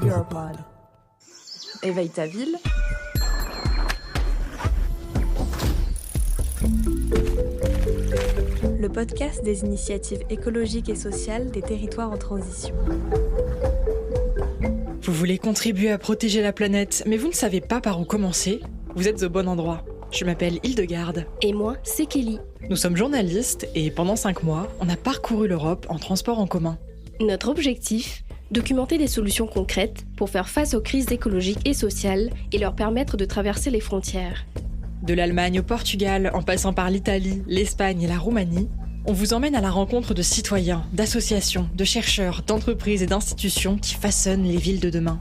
Europod. Éveille ta ville. Le podcast des initiatives écologiques et sociales des territoires en transition. Vous voulez contribuer à protéger la planète, mais vous ne savez pas par où commencer? Vous êtes au bon endroit. Je m'appelle Hildegarde. Et moi, c'est Kelly. Nous sommes journalistes et pendant 5 mois, on a parcouru l'Europe en transport en commun. Notre objectif, documenter des solutions concrètes pour faire face aux crises écologiques et sociales et leur permettre de traverser les frontières. De l'Allemagne au Portugal, en passant par l'Italie, l'Espagne et la Roumanie, on vous emmène à la rencontre de citoyens, d'associations, de chercheurs, d'entreprises et d'institutions qui façonnent les villes de demain.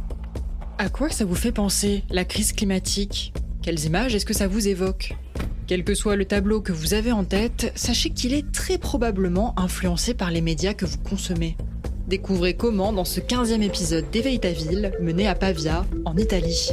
À quoi ça vous fait penser, la crise climatique ? Quelles images est-ce que ça vous évoque ? Quel que soit le tableau que vous avez en tête, sachez qu'il est très probablement influencé par les médias que vous consommez. Découvrez comment dans ce 15e épisode d'Éveille ta ville, mené à Pavia, en Italie.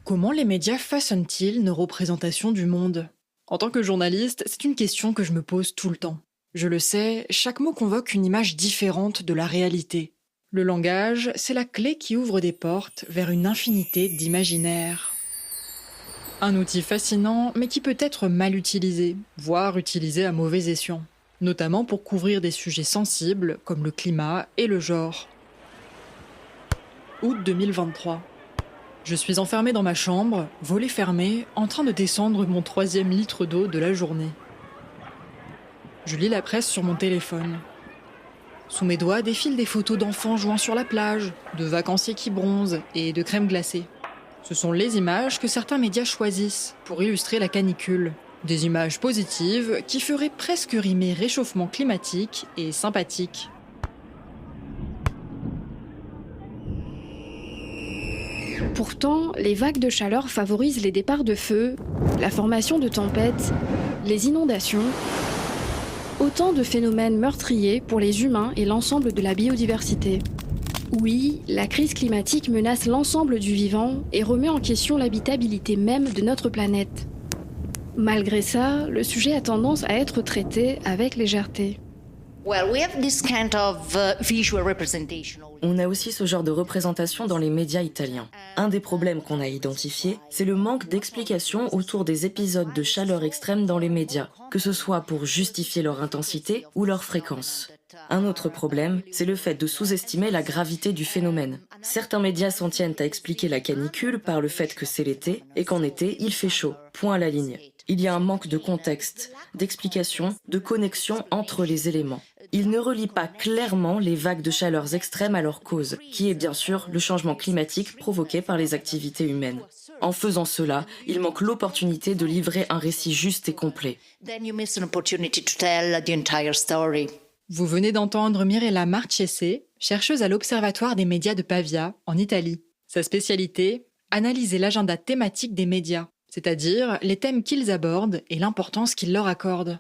Comment les médias façonnent-ils nos représentations du monde ? En tant que journaliste, c'est une question que je me pose tout le temps. Je le sais, chaque mot convoque une image différente de la réalité. Le langage, c'est la clé qui ouvre des portes vers une infinité d'imaginaires. Un outil fascinant, mais qui peut être mal utilisé, voire utilisé à mauvais escient, notamment pour couvrir des sujets sensibles comme le climat et le genre. Août 2023. Je suis enfermée dans ma chambre, volets fermés, en train de descendre mon 3e litre d'eau de la journée. Je lis la presse sur mon téléphone. Sous mes doigts défilent des photos d'enfants jouant sur la plage, de vacanciers qui bronzent et de crème glacée. Ce sont les images que certains médias choisissent pour illustrer la canicule. Des images positives qui feraient presque rimer réchauffement climatique et sympathique. Pourtant, les vagues de chaleur favorisent les départs de feu, la formation de tempêtes, les inondations, autant de phénomènes meurtriers pour les humains et l'ensemble de la biodiversité. Oui, la crise climatique menace l'ensemble du vivant et remet en question l'habitabilité même de notre planète. Malgré ça, le sujet a tendance à être traité avec légèreté. On a aussi ce genre de représentation dans les médias italiens. Un des problèmes qu'on a identifié, c'est le manque d'explications autour des épisodes de chaleur extrême dans les médias, que ce soit pour justifier leur intensité ou leur fréquence. Un autre problème, c'est le fait de sous-estimer la gravité du phénomène. Certains médias s'en tiennent à expliquer la canicule par le fait que c'est l'été et qu'en été, il fait chaud. Point à la ligne. Il y a un manque de contexte, d'explication, de connexion entre les éléments. Il ne relie pas clairement les vagues de chaleur extrêmes à leur cause, qui est bien sûr le changement climatique provoqué par les activités humaines. En faisant cela, il manque l'opportunité de livrer un récit juste et complet. Vous venez d'entendre Mirella Marchese, chercheuse à l'Observatoire des médias de Pavia, en Italie. Sa spécialité, analyser l'agenda thématique des médias, c'est-à-dire les thèmes qu'ils abordent et l'importance qu'ils leur accordent.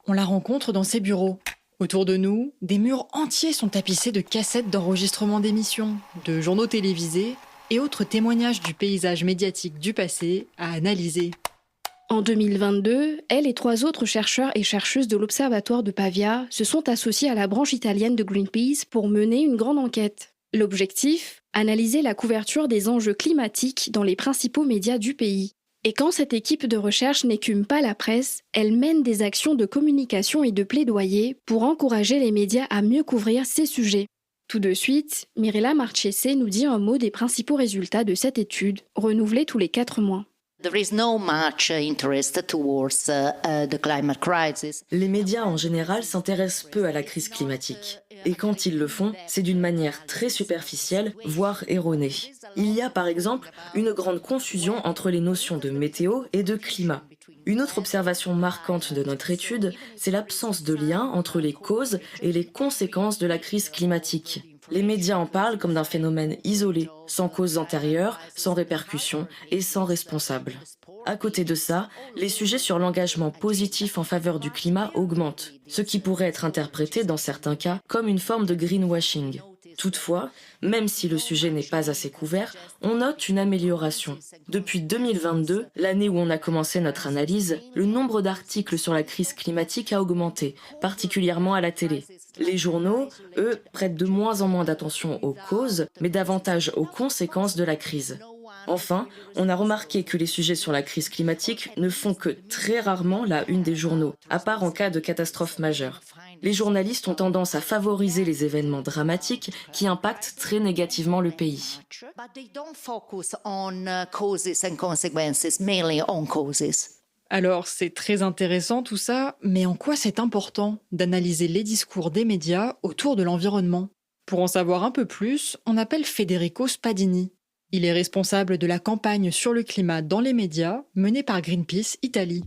On la rencontre dans ses bureaux. Autour de nous, des murs entiers sont tapissés de cassettes d'enregistrement d'émissions, de journaux télévisés et autres témoignages du paysage médiatique du passé à analyser. En 2022, elle et 3 autres chercheurs et chercheuses de l'Observatoire de Pavia se sont associés à la branche italienne de Greenpeace pour mener une grande enquête. L'objectif ? Analyser la couverture des enjeux climatiques dans les principaux médias du pays. Et quand cette équipe de recherche n'écume pas la presse, elle mène des actions de communication et de plaidoyer pour encourager les médias à mieux couvrir ces sujets. Tout de suite, Mirella Marchese nous dit un mot des principaux résultats de cette étude, renouvelée tous les 4 mois. Les médias en général s'intéressent peu à la crise climatique. Et quand ils le font, c'est d'une manière très superficielle, voire erronée. Il y a par exemple une grande confusion entre les notions de météo et de climat. Une autre observation marquante de notre étude, c'est l'absence de lien entre les causes et les conséquences de la crise climatique. Les médias en parlent comme d'un phénomène isolé, sans cause antérieure, sans répercussions et sans responsable. À côté de ça, les sujets sur l'engagement positif en faveur du climat augmentent, ce qui pourrait être interprété dans certains cas comme une forme de greenwashing. Toutefois, même si le sujet n'est pas assez couvert, on note une amélioration. Depuis 2022, l'année où on a commencé notre analyse, le nombre d'articles sur la crise climatique a augmenté, particulièrement à la télé. Les journaux, eux, prêtent de moins en moins d'attention aux causes, mais davantage aux conséquences de la crise. Enfin, on a remarqué que les sujets sur la crise climatique ne font que très rarement la une des journaux, à part en cas de catastrophe majeure. Les journalistes ont tendance à favoriser les événements dramatiques qui impactent très négativement le pays. Alors, c'est très intéressant tout ça, mais en quoi c'est important d'analyser les discours des médias autour de l'environnement ? Pour en savoir un peu plus, on appelle Federico Spadini. Il est responsable de la campagne sur le climat dans les médias menée par Greenpeace Italie.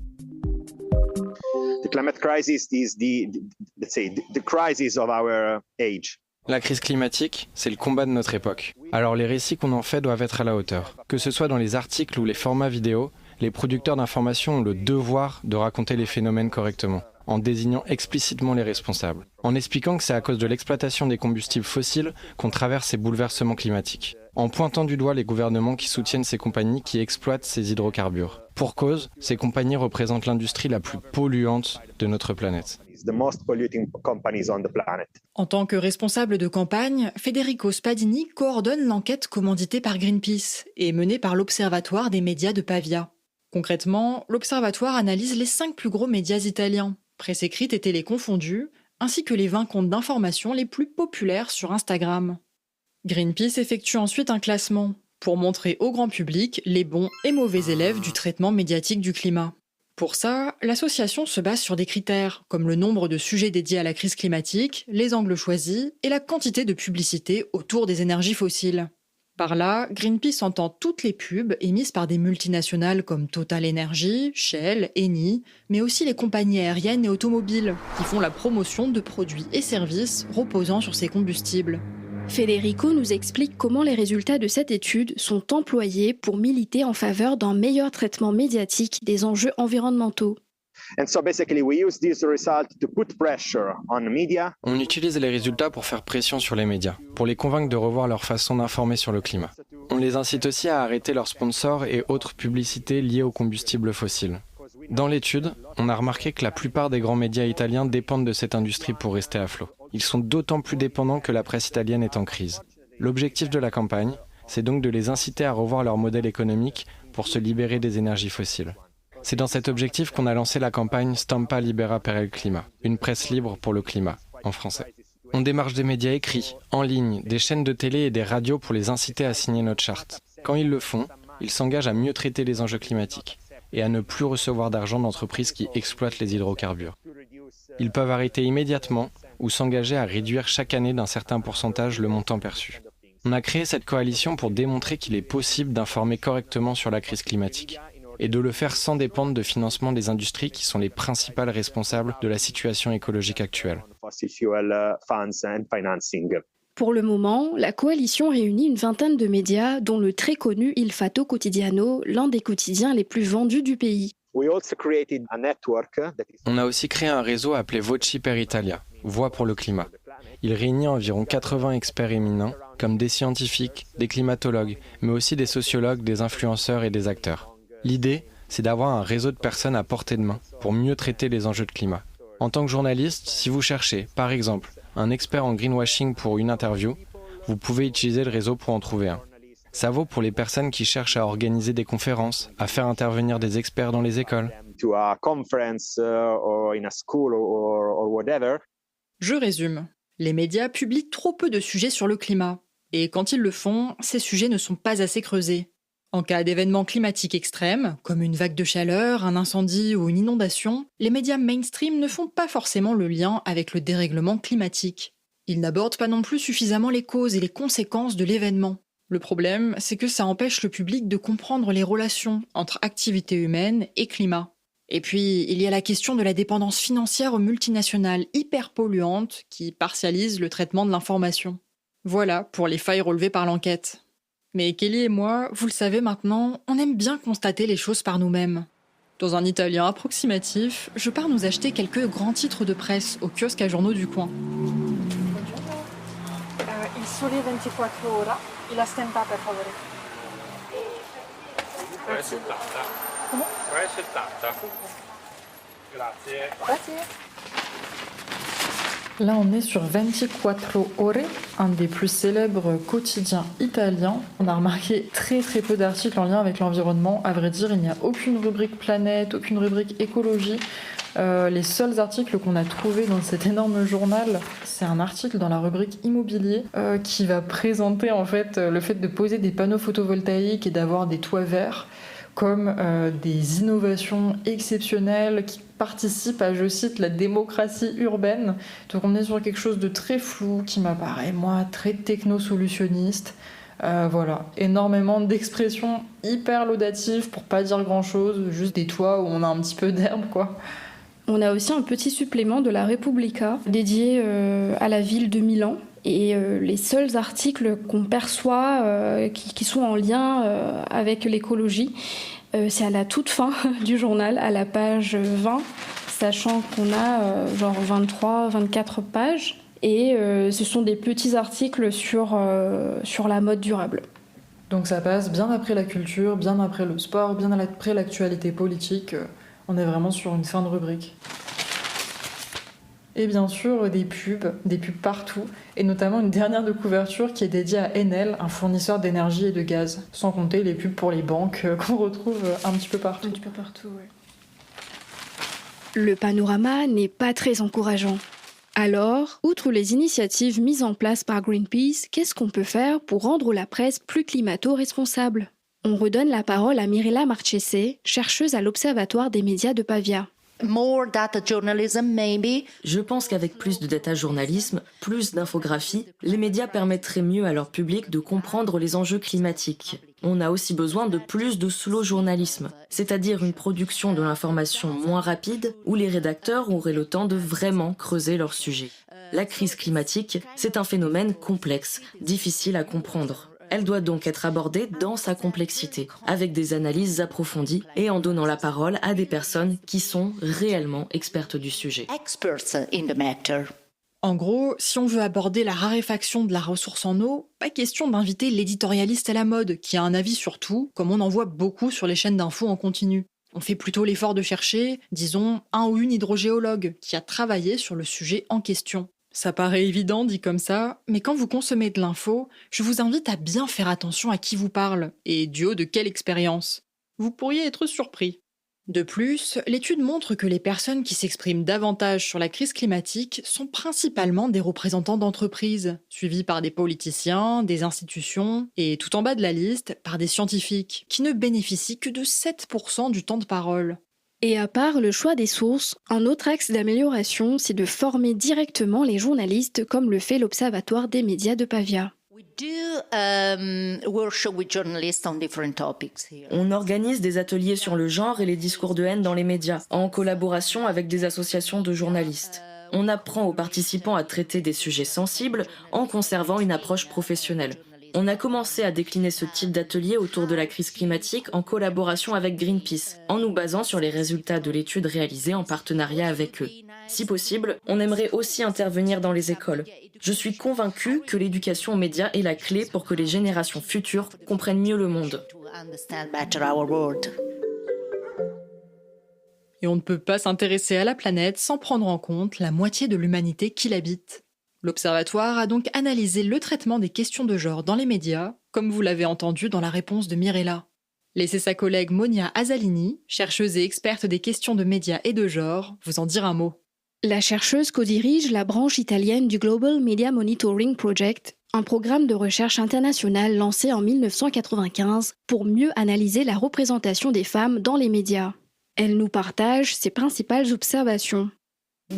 La crise climatique, c'est le combat de notre époque. Alors les récits qu'on en fait doivent être à la hauteur. Que ce soit dans les articles ou les formats vidéo, les producteurs d'information ont le devoir de raconter les phénomènes correctement, en désignant explicitement les responsables, en expliquant que c'est à cause de l'exploitation des combustibles fossiles qu'on traverse ces bouleversements climatiques, en pointant du doigt les gouvernements qui soutiennent ces compagnies qui exploitent ces hydrocarbures. Pour cause, ces compagnies représentent l'industrie la plus polluante de notre planète. En tant que responsable de campagne, Federico Spadini coordonne l'enquête commanditée par Greenpeace et menée par l'Observatoire des médias de Pavia. Concrètement, l'Observatoire analyse les 5 plus gros médias italiens, presse écrite et télé confondus, ainsi que les 20 comptes d'information les plus populaires sur Instagram. Greenpeace effectue ensuite un classement pour montrer au grand public les bons et mauvais élèves du traitement médiatique du climat. Pour ça, l'association se base sur des critères comme le nombre de sujets dédiés à la crise climatique, les angles choisis et la quantité de publicité autour des énergies fossiles. Par là, Greenpeace entend toutes les pubs émises par des multinationales comme Total Energy, Shell, Eni, mais aussi les compagnies aériennes et automobiles qui font la promotion de produits et services reposant sur ces combustibles. Federico nous explique comment les résultats de cette étude sont employés pour militer en faveur d'un meilleur traitement médiatique des enjeux environnementaux. On utilise les résultats pour faire pression sur les médias, pour les convaincre de revoir leur façon d'informer sur le climat. On les incite aussi à arrêter leurs sponsors et autres publicités liées aux combustibles fossiles. Dans l'étude, on a remarqué que la plupart des grands médias italiens dépendent de cette industrie pour rester à flot. Ils sont d'autant plus dépendants que la presse italienne est en crise. L'objectif de la campagne, c'est donc de les inciter à revoir leur modèle économique pour se libérer des énergies fossiles. C'est dans cet objectif qu'on a lancé la campagne Stampa Libera per il Clima, une presse libre pour le climat, en français. On démarche des médias écrits, en ligne, des chaînes de télé et des radios pour les inciter à signer notre charte. Quand ils le font, ils s'engagent à mieux traiter les enjeux climatiques et à ne plus recevoir d'argent d'entreprises qui exploitent les hydrocarbures. Ils peuvent arrêter immédiatement ou s'engager à réduire chaque année d'un certain pourcentage le montant perçu. On a créé cette coalition pour démontrer qu'il est possible d'informer correctement sur la crise climatique et de le faire sans dépendre de financement des industries qui sont les principales responsables de la situation écologique actuelle. Pour le moment, la coalition réunit une vingtaine de médias, dont le très connu Il Fatto Quotidiano, l'un des quotidiens les plus vendus du pays. On a aussi créé un réseau appelé Voci per Italia, Voix pour le climat. Il réunit environ 80 experts éminents, comme des scientifiques, des climatologues, mais aussi des sociologues, des influenceurs et des acteurs. L'idée, c'est d'avoir un réseau de personnes à portée de main pour mieux traiter les enjeux de climat. En tant que journaliste, si vous cherchez, par exemple, un expert en greenwashing pour une interview, vous pouvez utiliser le réseau pour en trouver un. Ça vaut pour les personnes qui cherchent à organiser des conférences, à faire intervenir des experts dans les écoles. Je résume. Les médias publient trop peu de sujets sur le climat. Et quand ils le font, ces sujets ne sont pas assez creusés. En cas d'événements climatiques extrêmes, comme une vague de chaleur, un incendie ou une inondation, les médias mainstream ne font pas forcément le lien avec le dérèglement climatique. Ils n'abordent pas non plus suffisamment les causes et les conséquences de l'événement. Le problème, c'est que ça empêche le public de comprendre les relations entre activité humaine et climat. Et puis, il y a la question de la dépendance financière aux multinationales hyper polluantes qui partialisent le traitement de l'information. Voilà pour les failles relevées par l'enquête. Mais Kelly et moi, vous le savez maintenant, on aime bien constater les choses par nous-mêmes. Dans un italien approximatif, je pars nous acheter quelques grands titres de presse au kiosque à journaux du coin. Il Sole 24 Ora, e la stampa per favore. 3,70. Come? 3,70. Grazie. Grazie. Là, on est sur 24 Ore, un des plus célèbres quotidiens italiens. On a remarqué très peu d'articles en lien avec l'environnement. À vrai dire, il n'y a aucune rubrique planète, aucune rubrique écologie. Les seuls articles qu'on a trouvés dans cet énorme journal, c'est un article dans la rubrique immobilier qui va présenter en fait le fait de poser des panneaux photovoltaïques et d'avoir des toits verts comme des innovations exceptionnelles qui participent à, je cite, la démocratie urbaine. Donc on est sur quelque chose de très flou qui m'apparaît, moi, très techno-solutionniste. Voilà, énormément d'expressions hyper laudatives pour pas dire grand-chose, juste des toits où on a un petit peu d'herbe, quoi. On a aussi un petit supplément de la Repubblica dédié à la ville de Milan. Et les seuls articles qu'on perçoit qui sont en lien avec l'écologie, c'est à la toute fin du journal, à la page 20, sachant qu'on a 23-24 pages. Et ce sont des petits articles sur la mode durable. Donc ça passe bien après la culture, bien après le sport, bien après l'actualité politique. On est vraiment sur une fin de rubrique. Et bien sûr, des pubs partout, et notamment une dernière de couverture qui est dédiée à Enel, un fournisseur d'énergie et de gaz, sans compter les pubs pour les banques qu'on retrouve un petit peu partout. Un petit peu partout, ouais. Le panorama n'est pas très encourageant. Alors, outre les initiatives mises en place par Greenpeace, qu'est-ce qu'on peut faire pour rendre la presse plus climato-responsable ? On redonne la parole à Mirella Marchese, chercheuse à l'Observatoire des médias de Pavia. More data journalism, maybe. Je pense qu'avec plus de data journalisme, plus d'infographie, les médias permettraient mieux à leur public de comprendre les enjeux climatiques. On a aussi besoin de plus de slow journalisme, c'est-à-dire une production de l'information moins rapide où les rédacteurs auraient le temps de vraiment creuser leur sujet. La crise climatique, c'est un phénomène complexe, difficile à comprendre. Elle doit donc être abordée dans sa complexité, avec des analyses approfondies et en donnant la parole à des personnes qui sont réellement expertes du sujet. Experts in the matter. En gros, si on veut aborder la raréfaction de la ressource en eau, pas question d'inviter l'éditorialiste à la mode, qui a un avis sur tout, comme on en voit beaucoup sur les chaînes d'infos en continu. On fait plutôt l'effort de chercher, disons, un ou une hydrogéologue qui a travaillé sur le sujet en question. Ça paraît évident dit comme ça, mais quand vous consommez de l'info, je vous invite à bien faire attention à qui vous parle, et du haut de quelle expérience. Vous pourriez être surpris. De plus, l'étude montre que les personnes qui s'expriment davantage sur la crise climatique sont principalement des représentants d'entreprises, suivis par des politiciens, des institutions, et tout en bas de la liste, par des scientifiques, qui ne bénéficient que de 7% du temps de parole. Et à part le choix des sources, un autre axe d'amélioration, c'est de former directement les journalistes comme le fait l'Observatoire des médias de Pavia. On organise des ateliers sur le genre et les discours de haine dans les médias, en collaboration avec des associations de journalistes. On apprend aux participants à traiter des sujets sensibles en conservant une approche professionnelle. On a commencé à décliner ce type d'atelier autour de la crise climatique en collaboration avec Greenpeace, en nous basant sur les résultats de l'étude réalisée en partenariat avec eux. Si possible, on aimerait aussi intervenir dans les écoles. Je suis convaincue que l'éducation aux médias est la clé pour que les générations futures comprennent mieux le monde. Et on ne peut pas s'intéresser à la planète sans prendre en compte la moitié de l'humanité qui l'habite. L'Observatoire a donc analysé le traitement des questions de genre dans les médias, comme vous l'avez entendu dans la réponse de Mirella. Laissez sa collègue Monia Azzalini, chercheuse et experte des questions de médias et de genre, vous en dire un mot. La chercheuse co-dirige la branche italienne du Global Media Monitoring Project, un programme de recherche international lancé en 1995 pour mieux analyser la représentation des femmes dans les médias. Elle nous partage ses principales observations.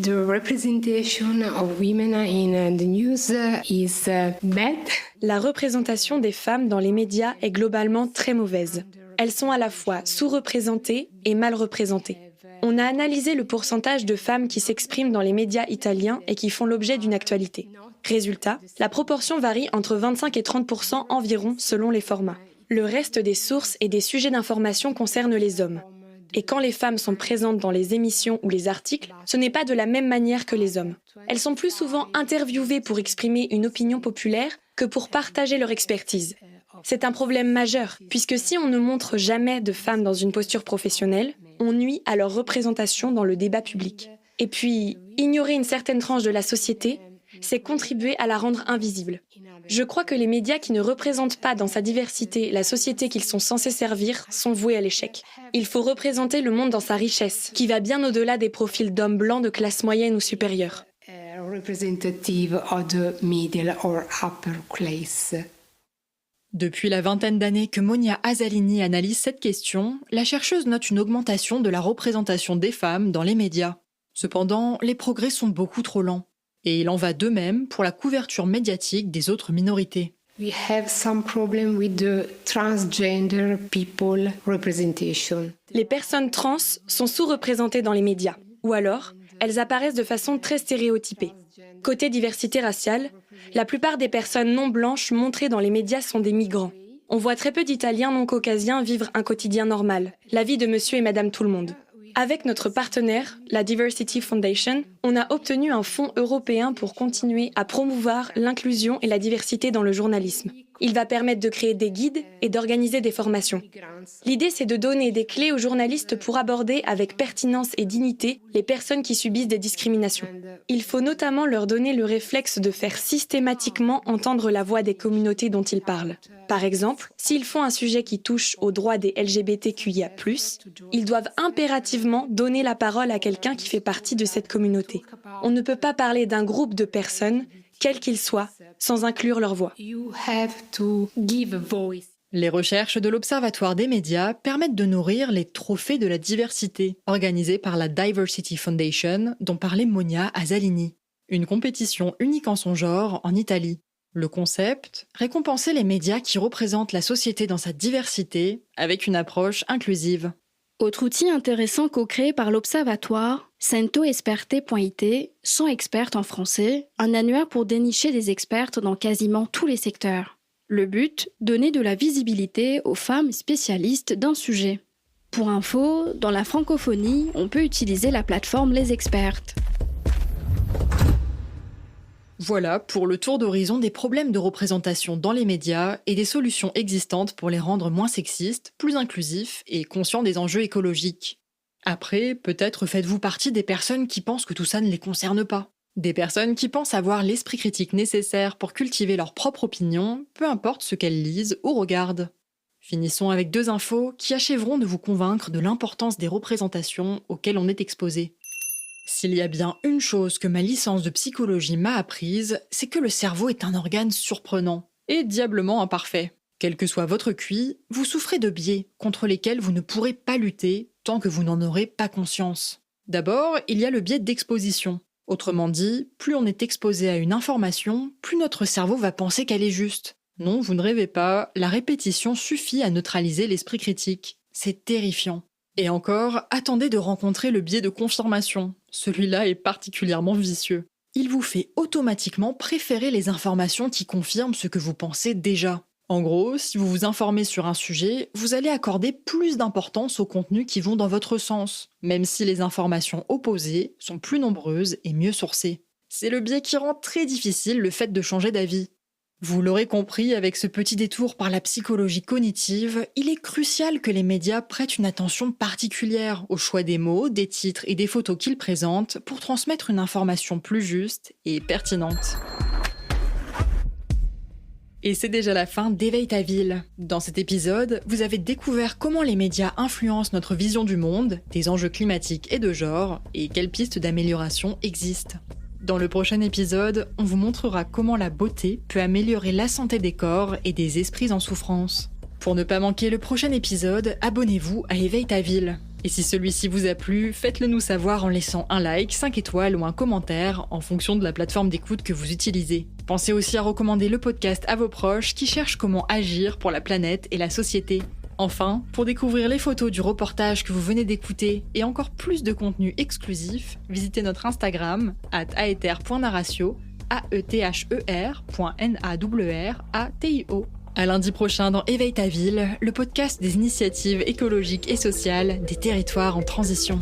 The representation of women in the news is bad. La représentation des femmes dans les médias est globalement très mauvaise. Elles sont à la fois sous-représentées et mal représentées. On a analysé le pourcentage de femmes qui s'expriment dans les médias italiens et qui font l'objet d'une actualité. Résultat, la proportion varie entre 25 et 30% environ selon les formats. Le reste des sources et des sujets d'information concernent les hommes. Et quand les femmes sont présentes dans les émissions ou les articles, ce n'est pas de la même manière que les hommes. Elles sont plus souvent interviewées pour exprimer une opinion populaire que pour partager leur expertise. C'est un problème majeur, puisque si on ne montre jamais de femmes dans une posture professionnelle, on nuit à leur représentation dans le débat public. Et puis, Ignorer une certaine tranche de la société, c'est contribuer à la rendre invisible. Je crois que les médias qui ne représentent pas dans sa diversité la société qu'ils sont censés servir sont voués à l'échec. Il faut représenter le monde dans sa richesse, qui va bien au-delà des profils d'hommes blancs de classe moyenne ou supérieure. Representative of the middle or upper class. Depuis la vingtaine d'années que Monia Azzalini analyse cette question, la chercheuse note une augmentation de la représentation des femmes dans les médias. Cependant, les progrès sont beaucoup trop lents. Et il en va de même pour la couverture médiatique des autres minorités. We have some problem with the transgender people representation. Les personnes trans sont sous-représentées dans les médias, ou alors, elles apparaissent de façon très stéréotypée. Côté diversité raciale, la plupart des personnes non blanches montrées dans les médias sont des migrants. On voit très peu d'Italiens non caucasiens vivre un quotidien normal, la vie de monsieur et madame tout le monde. Avec notre partenaire, la Diversity Foundation, on a obtenu un fonds européen pour continuer à promouvoir l'inclusion et la diversité dans le journalisme. Il va permettre de créer des guides et d'organiser des formations. L'idée, c'est de donner des clés aux journalistes pour aborder avec pertinence et dignité les personnes qui subissent des discriminations. Il faut notamment leur donner le réflexe de faire systématiquement entendre la voix des communautés dont ils parlent. Par exemple, s'ils font un sujet qui touche aux droits des LGBTQIA+, ils doivent impérativement donner la parole à quelqu'un qui fait partie de cette communauté. On ne peut pas parler d'un groupe de personnes, quels qu'ils soient, sans inclure leur voix. Les recherches de l'Observatoire des médias permettent de nourrir les trophées de la diversité, organisés par la Diversity Foundation, dont parlait Monia Azzalini. Une compétition unique en son genre en Italie. Le concept, récompenser les médias qui représentent la société dans sa diversité, avec une approche inclusive. Autre outil intéressant co-créé par l'Observatoire, centoesperte.it, 100 expertes en français, un annuaire pour dénicher des expertes dans quasiment tous les secteurs. Le but, donner de la visibilité aux femmes spécialistes d'un sujet. Pour info, dans la francophonie, on peut utiliser la plateforme Les Expertes. Voilà pour le tour d'horizon des problèmes de représentation dans les médias et des solutions existantes pour les rendre moins sexistes, plus inclusifs et conscients des enjeux écologiques. Après, peut-être faites-vous partie des personnes qui pensent que tout ça ne les concerne pas. Des personnes qui pensent avoir l'esprit critique nécessaire pour cultiver leur propre opinion, peu importe ce qu'elles lisent ou regardent. Finissons avec 2 infos qui achèveront de vous convaincre de l'importance des représentations auxquelles on est exposé. S'il y a bien une chose que ma licence de psychologie m'a apprise, c'est que le cerveau est un organe surprenant et diablement imparfait. Quel que soit votre QI, vous souffrez de biais contre lesquels vous ne pourrez pas lutter tant que vous n'en aurez pas conscience. D'abord, il y a le biais d'exposition. Autrement dit, plus on est exposé à une information, plus notre cerveau va penser qu'elle est juste. Non, vous ne rêvez pas, la répétition suffit à neutraliser l'esprit critique. C'est terrifiant. Et encore, attendez de rencontrer le biais de confirmation. Celui-là est particulièrement vicieux. Il vous fait automatiquement préférer les informations qui confirment ce que vous pensez déjà. En gros, si vous vous informez sur un sujet, vous allez accorder plus d'importance aux contenus qui vont dans votre sens, même si les informations opposées sont plus nombreuses et mieux sourcées. C'est le biais qui rend très difficile le fait de changer d'avis. Vous l'aurez compris, avec ce petit détour par la psychologie cognitive, il est crucial que les médias prêtent une attention particulière au choix des mots, des titres et des photos qu'ils présentent pour transmettre une information plus juste et pertinente. Et c'est déjà la fin d'Éveille ta ville. Dans cet épisode, vous avez découvert comment les médias influencent notre vision du monde, des enjeux climatiques et de genre, et quelles pistes d'amélioration existent. Dans le prochain épisode, on vous montrera comment la beauté peut améliorer la santé des corps et des esprits en souffrance. Pour ne pas manquer le prochain épisode, abonnez-vous à Éveille ta ville. Et si celui-ci vous a plu, faites-le nous savoir en laissant un like, 5 étoiles ou un commentaire en fonction de la plateforme d'écoute que vous utilisez. Pensez aussi à recommander le podcast à vos proches qui cherchent comment agir pour la planète et la société. Enfin, pour découvrir les photos du reportage que vous venez d'écouter et encore plus de contenu exclusif, visitez notre Instagram @aether.narratio, aether.nawratio. À lundi prochain dans Éveille ta ville, le podcast des initiatives écologiques et sociales des territoires en transition.